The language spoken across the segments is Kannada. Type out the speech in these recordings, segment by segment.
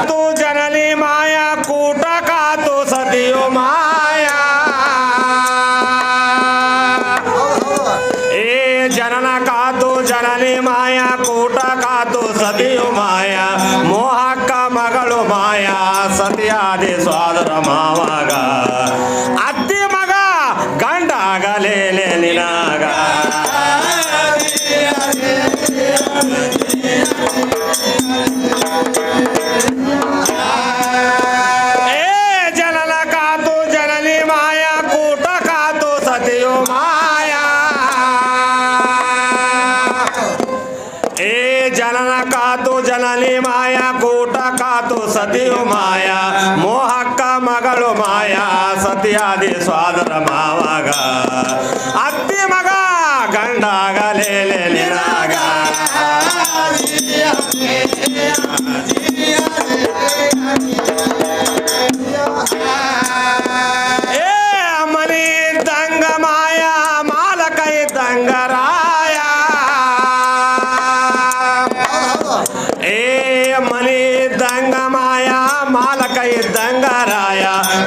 तू जननी माया कूट का तू सदियो माया ए जनन का तू जननी माया कूट का तू सदियो माया मोहಕ್ಕ ಮಗಳು ಮಾಯಾ ಸತಿಯಾದಿ ಸೋದರ ಮಾವಾಗ ಅತ್ತಿ ಮಗ ಗಂಡಾಗಲೇನೆ ನಿನಾಗ ए जनन का तू जननी माया कूट का तू सतियो माया ए जनन का तू जननी माया कूट का तू सतियो माया मोहಕ್ಕ ಮಗಳು ಮಾಯಾ ಸತಿಯಾದಿ ಸೋದರ ಮಾವಾಗ ಅತ್ತಿ ಮಗ ಗಂಡಾಗಲೇಲೆ ನಿನಾಗ ए मनी दंग माया मालक दंगराय ए मनी दंग माया मालक दंगराय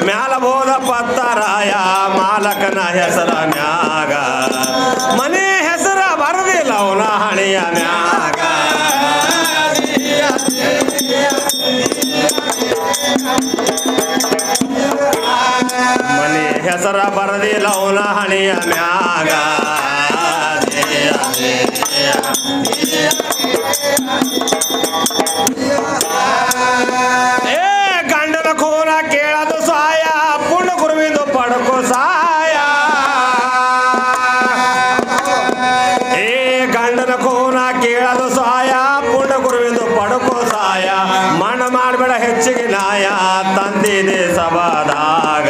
म्याल ಬೋಧ ಪತ್ತರಾಯ ಮಾಲಕನ ಹೆಸರ ಮ್ಯಾಗ ಮನೆ ಹೆಸರ ಬರದಿಲ್ಲ ಅವನ ಹಣೆಯ ಮ್ಯಾಗ ಮನೆ ಹೆಸರ ಬರದಿಲ್ಲ ಅವನ ಹಣೆಯ ಮ್ಯಾಗ ಏ ಗಂಡನ ಖೂನ ಕೇಳದು ಸಾಯ ಪುಣ್ಯ ಗುರುವಿಂದು ಪಡಕೋ ಸಾಯ ಏ ಗಂಡನ ಖೂನ ಕೇಳದು ಸಾಯ ಪುಣ್ಯ ಗುರುವಿಂದು ಪಡಕೋ ಸಾಯ ಮಣ್ಣ ಮಾಡಬೇಡ ಹೆಚ್ಚಿಗೆ ನಾಯ ತಂದಿದೆ ಸಭಾದಾಗ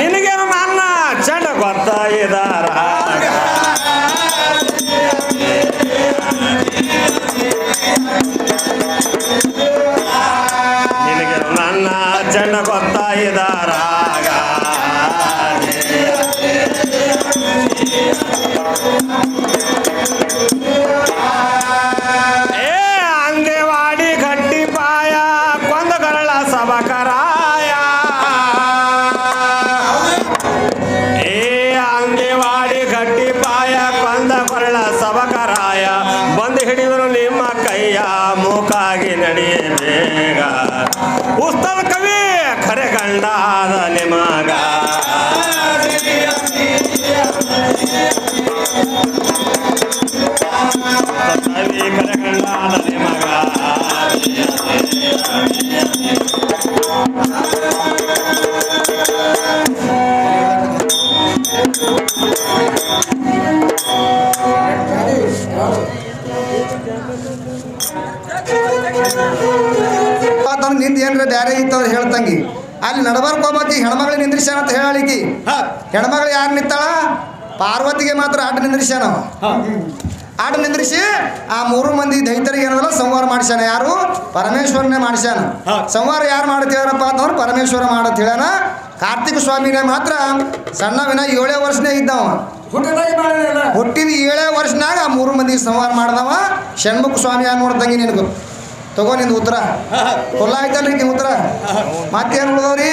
ನಿನಗೇನು ನನ್ನ ಚಂಡ ಗೊತ್ತ ಇದಾರ ನಿನಗೇನು ನನ್ನ ಚಂಡ ಗೊತ್ತ ಇದಾರಾಗ ಏ ಅಂದೇವಾಡಿ ಗಟ್ಟಿ ಪಾಯ ಕೊಂದಗರಳ ಸಭಕರಾಯ ಏ ಅಂದೇವಾಡಿ ಗಟ್ಟಿ ಪಾಯ ಕೊಂದಗರಳ ಸಭಕರಾಯ ಬಂದು ಹಿಡಿದರು ನಿಮ್ಮ ಕೈಯ ಮೂಕಾಗಿ ನಡೆಯೇ ಬೇಗ ಉಸ್ತದ ಕವಿ ಖರೆ ಗಂಡಾದ ನಿಮಗ ಕವಿ ಖರೆ ಗಂಡಾದ ನಿಮಗ ನಿಂದ ಏನ್ರ ಬ್ಯಾರೆ ಇತ್ತವ್ರು ಹೇಳ್ತಂಗಿ ಅಲ್ಲಿ ನಡಬರ್ಕ್ ಹೋಗ್ಬೇಕಿ ಹೆಣ್ಮಗಳು ನಿಂದ್ರಿಸ್ಯಾನ ಅಂತ ಹೇಳಿಕಿ ಹೆಣ್ಮಗಳು ಯಾರು ನಿಂತಾಳ ಪಾರ್ವತಿಗೆ ಮಾತ್ರ ಆಟ ನಿಂದ್ರಿಸ್ಯಾನ ಆಟ ನಿಂದ್ರಿಸಿ ಆ 3 ಮಂದಿ ದೈತರಿಗೆ ಏನದಲ್ಲ ಸಂವಾರ ಮಾಡಿಸ್ಯಾನ ಯಾರು ಪರಮೇಶ್ವರನೇ ಮಾಡಿಸ್ಯಾನ ಸಂವಾರ ಯಾರು ಮಾಡತ್ತೇಳಪ್ಪ ಅಂತಂದ್ರೆ ಪರಮೇಶ್ವರ ಮಾಡತ್ ಹೇಳ್ಯಾನ ಕಾರ್ತಿಕ ಸ್ವಾಮಿನೇ ಮಾತ್ರ ಸಣ್ಣವಿನ 7 ವರ್ಷನೇ ಇದ್ದವ ಹುಟ್ಟಿದ 7 ವರ್ಷನಾಗ ಆ 3 ಮಂದಿಗೆ ಸಂವಾರ ಮಾಡ್ದವ ಷಣ್ಮುಖ ಸ್ವಾಮಿ ಯಾರು ನೋಡ್ದಂಗಿ ನಿನಗೂ ತಗೋ ನಿಂದು ಉತ್ತರ ಕೊಲ್ಲ ಆಯ್ತಲ್ರಿ ಉತ್ತರ ಮತ್ತೇನು ಉಳಿದವ್ರಿ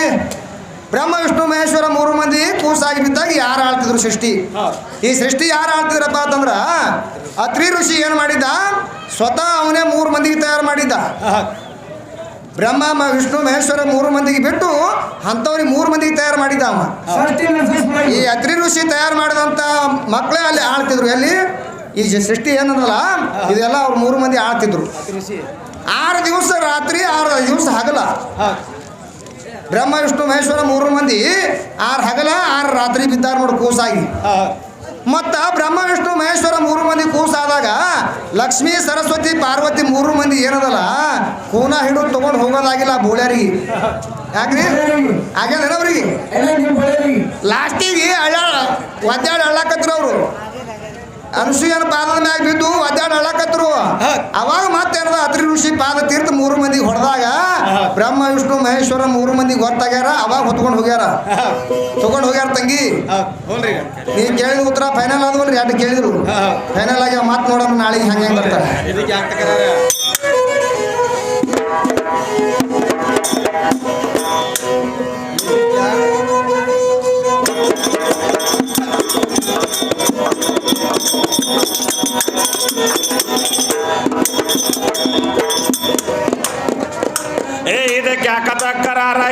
ಬ್ರಹ್ಮ ವಿಷ್ಣು ಮಹೇಶ್ವರ 3 ಮಂದಿ ಕೂಸಾಗಿ ಬಿದ್ದಾಗ ಯಾರು ಆಳ್ತಿದ್ರು ಸೃಷ್ಟಿ ಈ ಸೃಷ್ಟಿ ಯಾರು ಆಳ್ತಿದ್ರಪ್ಪ ಅಂತಂದ್ರ ಅತ್ರಿ ಋಷಿ ಏನು ಮಾಡಿದ್ದ ಸ್ವತಃ ಅವನೇ 3 ಮಂದಿಗೆ ತಯಾರು ಮಾಡಿದ್ದ ಬ್ರಹ್ಮ ವಿಷ್ಣು ಮಹೇಶ್ವರ 3 ಮಂದಿಗೆ ಬಿಟ್ಟು ಅಂಥವ್ರಿಗೆ 3 ಮಂದಿಗೆ ತಯಾರು ಮಾಡಿದ್ದ ಅವ ಈ ಅತ್ರಿ ಋಷಿ ತಯಾರು ಮಾಡಿದಂಥ ಮಕ್ಕಳೇ ಅಲ್ಲಿ ಆಳ್ತಿದ್ರು ಎಲ್ಲಿ ಈ ಸೃಷ್ಟಿ ಏನದಲ್ಲ ಇದೆಲ್ಲ ಅವ್ರು 3 ಮಂದಿ ಆಳ್ತಿದ್ರು 6 ದಿವಸ ರಾತ್ರಿ 6 ದಿವಸ ಹಗಲ ಬ್ರಹ್ಮ ವಿಷ್ಣು ಮಹೇಶ್ವರ 3 ಮಂದಿ 6 ಹಗಲ 6 ರಾತ್ರಿ ಬಿದ್ದಾರ ನೋಡಿ ಕೂಸಾಗಿ ಮತ್ತ ಬ್ರಹ್ಮ ವಿಷ್ಣು ಮಹೇಶ್ವರ 3 ಮಂದಿ ಕೂಸಾದಾಗ ಲಕ್ಷ್ಮೀ ಸರಸ್ವತಿ ಪಾರ್ವತಿ 3 ಮಂದಿ ಏನದಲ್ಲ ಕೂನ ಹಿಡಿದು ತಗೊಂಡು ಹೋಗೋದಾಗಿಲ್ಲ ಬೋಳ್ಯಾರಿಗೆ ಯಾಕ್ರಿ ಆಗ್ಯದ ಅವ್ರಿಗೆ ಲಾಸ್ಟಿಗೆ ಒದ್ದಾಡಿ ಅಳ್ಳಾಕತ್ರು ಅವರು ಅನುಸೂಯನ ಪಾದದ ಮ್ಯಾಗ ಬಿದ್ದು ಒದ್ದಾಡಿ ಅಳ್ಳಾಕತ್ರು ಅವಾಗ ಮತ್ತೇನದ ಅತ್ರಿ ಋಷಿ ಪಾದ ತೀರ್ಥ 3 ಮಂದಿಗೆ ಹೊಡೆದಾಗ ಬ್ರಹ್ಮ ವಿಷ್ಣು ಮಹೇಶ್ವರ 3 ಮಂದಿಗೆ ಗೊತ್ತಾಗ್ಯಾರ ಅವಾಗ ಹೊತ್ಕೊಂಡು ಹೋಗ್ಯಾರ ತಂಗಿ ನೀ ಕೇಳಿದ ಉತ್ತರ ಫೈನಲ್ ಆದ್ವಲ್ರಿ 2 ಕೇಳಿದ್ರು ಫೈನಲ್ ಆಗಿ ಮಾತು ನೋಡೋಣ ನಾಳೆಗೆ ಹಂಗೆ ಬರ್ತಾರೆ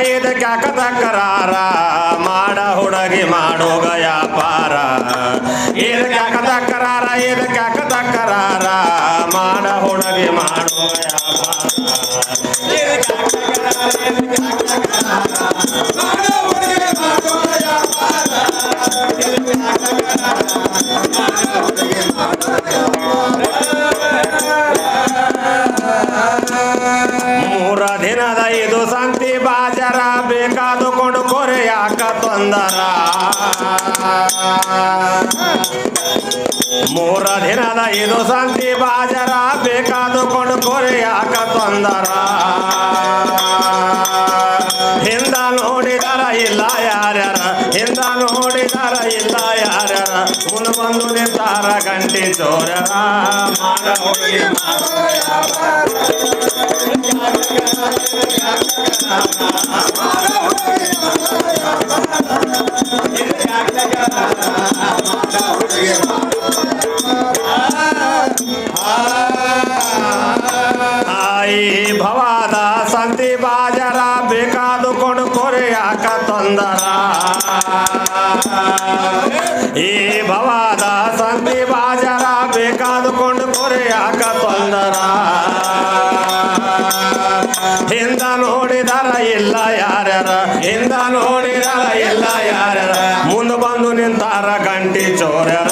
ಇದಕ್ಯಾಕ ತಕರಾರ ಮಾಡ ಹುಡುಗಿ ಮಾಡೋ ವ್ಯಾಪಾರ ಇದಕ್ಯಾಕ ತಕರಾರ ಇದಕ್ಯಾಕ ತಕರಾರ ಮಾಡ ಹುಡುಗಿ ಮಾಡೋ ವ್ಯಾಪಾರ ಮೂರ ದಿನದ ಇದು ಸಂತಿ ಬಾಜರ ಬೇಕಾದುಕೊಂಡು ಕೊರೆಯಾಕ ತೊಂದರ ಮೂರ ದಿನದ ಇದು ಸಂತಿ ಬಾಜರ ಬೇಕಾದುಕೊಂಡು ಕೊರೆಯಾಕ ತೊಂದರ ಹಿಂದ ನೋಡಿದರ ಇಲ್ಲ ಯಾರ್ಯಾರ ಹಿಂದ ನೋಡಿದರ ಇಲ್ಲ ಯಾರ್ಯಾರ ಮುಂದೆ ಬಂದು ನಿಂತಾರ ಗಂಟಿ ಚೋರ್ಯಾರ ಮಾಡ ಹುಡುಗಿ ಆಯಿ ಭವಾದ ಸಂತಿ ಬಾಜರ ಬೇಕಾದುಕೊಂಡು ಕೊರೆಯಾಕ ತೊಂದರ ಈ ಭವಾದ ಸಂತಿ ಬಾಜರ ಬೇಕಾದುಕೊಂಡು ಕೊರೆಯಾಕ ತೊಂದರ ಹಿಂದ ನೋಡಿದರ ಇಲ್ಲ ಯಾರ್ಯಾರ ಹಿಂದ ನೋಡಿದರ ಇಲ್ಲ ಯಾರ್ಯಾರ ಮುಂದೆ ಬಂದು ನಿಂತಾರ ಗಂಟಿ ಚೋರ್ಯಾರ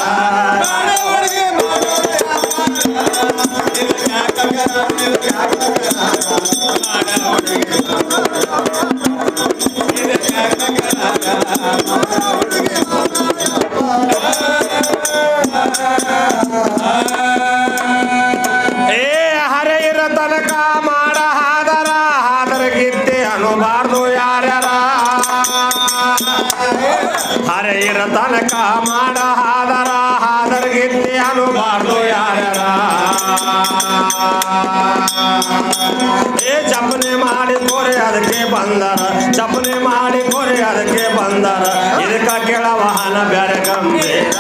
ಹರೆ ಇರ ತನಕ ಮಾಡ ಹಾದರ ಗಿದ್ದೆ ಅನ್ನಬಾರ್ದು ಯಾರ್ಯಾರ ಹರೆ ಇರ ತನಕ ಮಾಡ ಹಾದರ ಗಿದ್ದೆ ಅನ್ನಬಾರ್ದು ಯಾರ್ಯಾರ ಚಪ್ಪನೆ ಮಾಡಿ ಕೋರೆ ಅದಕ್ಕೆ ಬಂದರ ಚಪ್ಪನೆ ಮಾಡಿ ಕೋರೆ ಅದಕ್ಕೆ ಬಂದರ ಇದಕ್ಕ ಕೆಳ ವಾಹನ ಬ್ಯಾರೆ ಗಂಭೀರ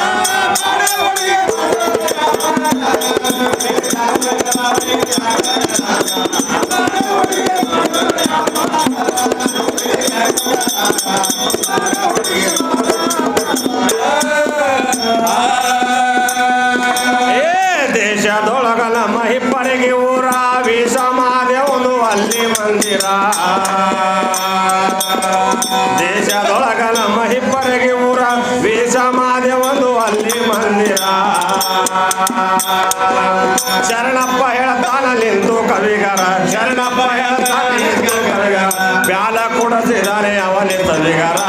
ದೇಶದೊಳಗಲ ಮಹಿಪ್ಪರಿಗೆ ಊರ ವಿಷಮಾದೇವನು ಅಲ್ಲಿ ಮಂದಿರ ದೇಶದೊಳಗಲ ಮಹಿಪ್ಪರಿಗೆ ಊರ ವಿಷಮಾದೇವನು ಅಲ್ಲಿ ಮಂದಿರ ಶರಣಪ್ಪ ಹೇಳ್ತಾನಲ್ಲಿಂದು ಕವಿಗರ ಶರಣಪ್ಪ ಹೇಳ್ತಾನಲ್ಲಿಂದು ಕವಿಗರ ಬ್ಯಾಲ ಕೊಡಸಿದಾನೆ ಅವನೇ ಸವಿಗರ